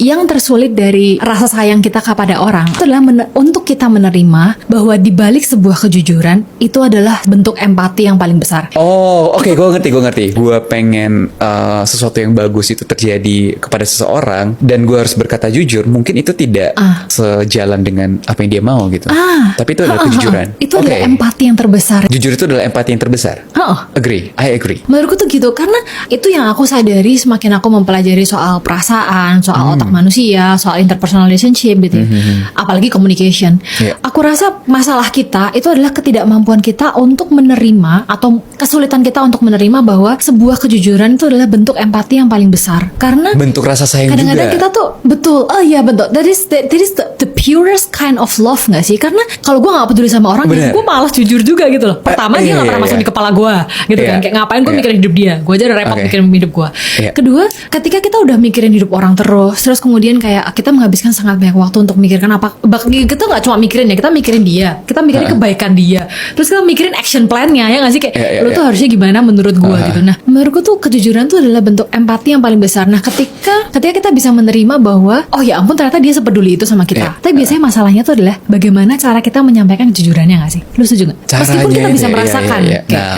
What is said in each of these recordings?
yang tersulit dari rasa sayang kita kepada orang itu adalah untuk kita menerima bahwa di balik sebuah kejujuran itu adalah bentuk empati yang paling besar. Oh, oke, gue ngerti. Gue pengen sesuatu yang bagus itu terjadi kepada seseorang dan gue harus berkata jujur. Mungkin itu tidak sejalan dengan apa yang dia mau gitu. Tapi itu adalah kejujuran. Itu adalah empati yang terbesar. Jujur itu adalah empati yang terbesar. I agree. Menurutku tuh gitu, karena itu yang aku sadari semakin aku mempelajari soal perasaan, soal otak manusia, soal interpersonal relationship gitu. Apalagi communication. Aku rasa masalah kita itu adalah ketidakmampuan kita untuk menerima atau kesulitan kita untuk menerima bahwa sebuah kejujuran itu adalah bentuk empati yang paling besar. Karena bentuk rasa sayang kadang-kadang juga. kita tuh betul, that is the purest kind of love nggak sih? Karena kalau gue nggak peduli sama orang, gue malas jujur juga gitu loh. Pertama dia nggak pernah masuk di kepala gue, gitu kan? Kayak ngapain gue mikirin hidup dia? Gue aja udah repot mikirin hidup gue. Kedua, ketika kita udah mikirin hidup orang terus kemudian kayak kita menghabiskan sangat banyak waktu untuk memikirkan apa? Kita nggak cuma mikirin ya, kita mikirin dia, kita mikirin kebaikan dia, terus kita mikirin action plan-nya ya nggak sih? Kayak lu tuh harusnya gimana menurut gue gitu. Nah, menurutku tuh kejujuran tuh adalah bentuk empati yang paling besar. Nah, ketika kita bisa menerima bahwa oh ya ampun ternyata dia sepeduli itu sama kita. Tapi biasanya masalahnya tuh adalah bagaimana cara kita menyampaikan kejujurannya nggak sih? Lu setuju nggak? Meskipun kita bisa merasakan.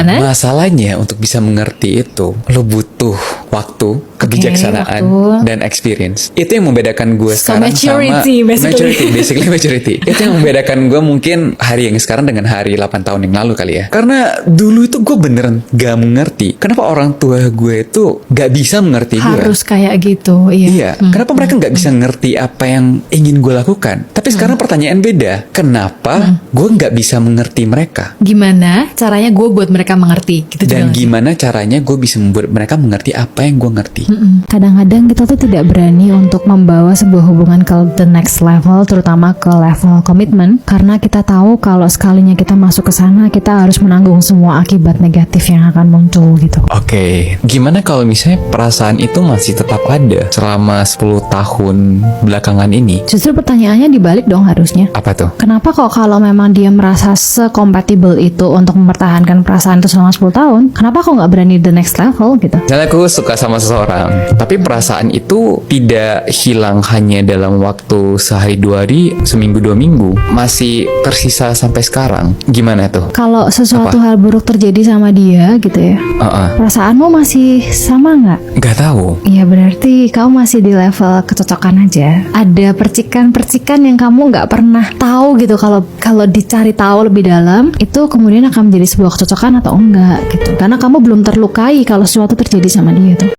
Nah, masalahnya untuk bisa mengerti itu, lo butuh waktu, kebijaksanaan, dan experience. Itu yang membedakan gue sekarang maturity, sama maturity. Itu yang membedakan gue mungkin hari yang sekarang dengan hari 8 tahun yang lalu kali ya. Karena dulu itu gue beneran gak mengerti kenapa orang tua gue itu gak bisa mengerti gue. Harus kayak gitu, iya. Kenapa mereka gak bisa ngerti apa yang ingin gue lakukan? Tapi sekarang pertanyaan beda. Kenapa gue gak bisa mengerti mereka? Gimana caranya gue buat mereka mengerti? Gitu. Dan gimana caranya gue bisa membuat mereka mengerti apa yang gue ngerti? Kadang-kadang kita tuh tidak berani untuk membawa sebuah hubungan ke the next level, terutama ke level komitmen, karena kita tahu kalau sekalinya kita masuk ke sana, kita harus menanggung semua akibat negatif yang akan muncul gitu. Oke, gimana kalau misalnya perasaan itu masih tetap ada selama 10 tahun belakangan ini? Justru pertanyaannya dibalik dong harusnya. Apa tuh? Kenapa kok kalau memang dia merasa sekompatibel itu untuk mempertahankan perasaan itu selama 10 tahun, kenapa kok nggak berani the next level gitu? Misalnya aku suka sama seseorang, tapi perasaan itu tidak hilang hanya dalam waktu sehari 2 hari, seminggu 2 minggu, masih tersisa sampai sekarang. Gimana tuh? Kalau sesuatu hal buruk terjadi sama dia gitu ya, perasaanmu masih sama nggak? Nggak tahu. Iya berarti kamu masih di level kecocokan aja. Ada percikan-percikan yang kamu nggak pernah tahu gitu. Kalau dicari tahu lebih dalam, itu kemudian akan menjadi sebuah kecocokan atau enggak gitu. Karena kamu belum terlukai kalau sesuatu terjadi sama dia tuh.